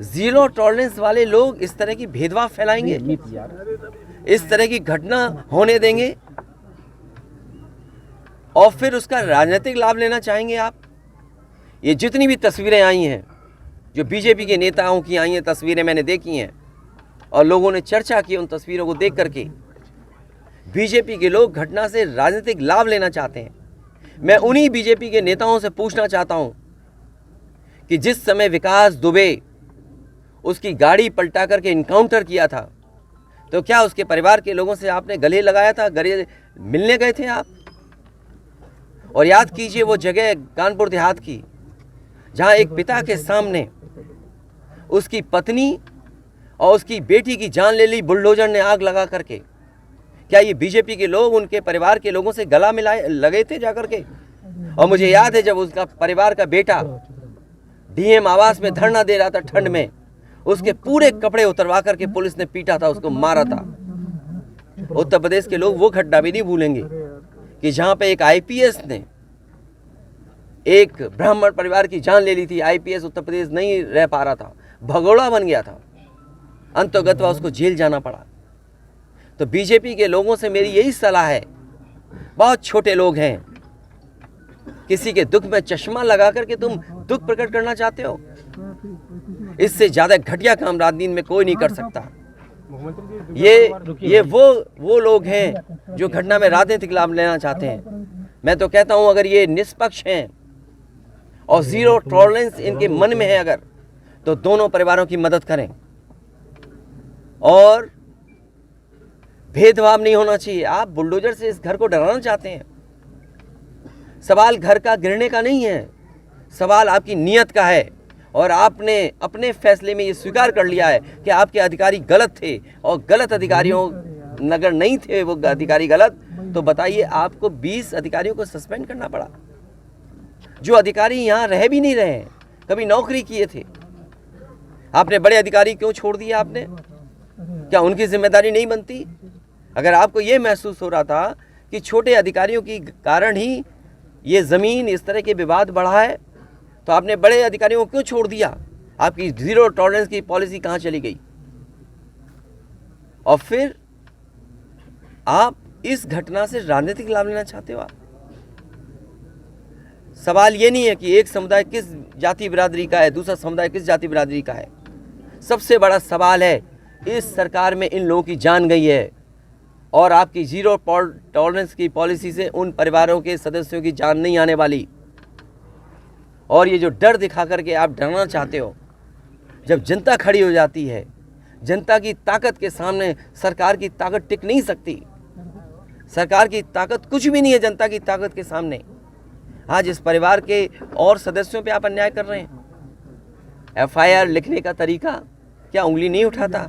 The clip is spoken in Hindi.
जीरो टॉलरेंस वाले लोग इस तरह की भेदभाव फैलाएंगे, इस तरह की घटना होने देंगे और फिर उसका राजनीतिक लाभ लेना चाहेंगे आप। ये जितनी भी तस्वीरें आई हैं, जो बीजेपी के नेताओं की आई हैं तस्वीरें मैंने देखी हैं और लोगों ने चर्चा की उन तस्वीरों को देख करके, बीजेपी के लोग घटना से राजनीतिक लाभ लेना चाहते हैं। मैं उन्हीं बीजेपी के नेताओं से पूछना चाहता हूं कि जिस समय विकास दुबे उसकी गाड़ी पलटा करके इनकाउंटर किया था, तो क्या उसके परिवार के लोगों से आपने गले लगाया था, गले मिलने गए थे आप? और याद कीजिए वो जगह कानपुर देहात की, जहां एक पिता के सामने उसकी पत्नी और उसकी बेटी की जान ले ली बुलडोजर ने आग लगा करके। क्या ये बीजेपी के लोग उनके परिवार के लोगों से गला मिलाए लगे थे जाकर के? और मुझे याद है जब उसका परिवार का बेटा डीएम आवास में धरना दे रहा था ठंड में, उसके पूरे कपड़े उतरवा करके पुलिस ने पीटा था, उसको मारा था। उत्तर प्रदेश के लोग वो घटना भी नहीं भूलेंगे कि जहां पे एक आईपीएस ने एक ब्राह्मण परिवार की जान ले ली थी। आईपीएस उत्तर प्रदेश नहीं रह पा रहा था, भगोड़ा बन गया था, अंततः उसको जेल जाना पड़ा। तो बीजेपी के लोगों से मेरी यही सलाह है, बहुत छोटे लोग हैं, किसी के दुख में चश्मा लगा करके तुम दुख प्रकट करना चाहते हो, इससे ज्यादा घटिया काम राजनीति में कोई नहीं कर सकता। ये वो लोग हैं जो घटना में राजनीतिक लाभ लेना चाहते हैं। मैं तो कहता हूं अगर ये निष्पक्ष हैं और जीरो टॉलरेंस इनके मन में है अगर, तो दोनों परिवारों की मदद करें और भेदभाव नहीं होना चाहिए। आप बुलडोजर से इस घर को डराना चाहते हैं। सवाल घर का गिरने का नहीं है, सवाल आपकी नीयत का है और आपने अपने फैसले में ये स्वीकार कर लिया है कि आपके अधिकारी गलत थे और गलत अधिकारियों अगर नहीं थे वो अधिकारी गलत, तो बताइए आपको 20 अधिकारियों को सस्पेंड करना पड़ा, जो अधिकारी यहाँ रह भी नहीं रहे हैं, कभी नौकरी किए थे। आपने बड़े अधिकारी क्यों छोड़ दिया आपने? क्या उनकी जिम्मेदारी नहीं बनती? अगर आपको ये महसूस हो रहा था कि छोटे अधिकारियों के कारण ही ये ज़मीन इस तरह के विवाद बढ़ा है, तो आपने बड़े अधिकारियों को क्यों छोड़ दिया? आपकी जीरो टॉलरेंस की पॉलिसी कहाँ चली गई? और फिर आप इस घटना से राजनीतिक लाभ लेना चाहते हो आप? सवाल ये नहीं है कि एक समुदाय किस जाति बिरादरी का है, दूसरा समुदाय किस जाति बिरादरी का है। सबसे बड़ा सवाल है इस सरकार में इन लोगों की जान गई है और आपकी जीरो टॉलरेंस की पॉलिसी से उन परिवारों के सदस्यों की जान नहीं आने वाली। और ये जो डर दिखा करके आप डरना चाहते हो, जब जनता खड़ी हो जाती है, जनता की ताकत के सामने सरकार की ताकत टिक नहीं सकती। सरकार की ताकत कुछ भी नहीं है जनता की ताकत के सामने। आज इस परिवार के और सदस्यों पे आप अन्याय कर रहे हैं। एफआईआर लिखने का तरीका क्या उंगली नहीं उठाता?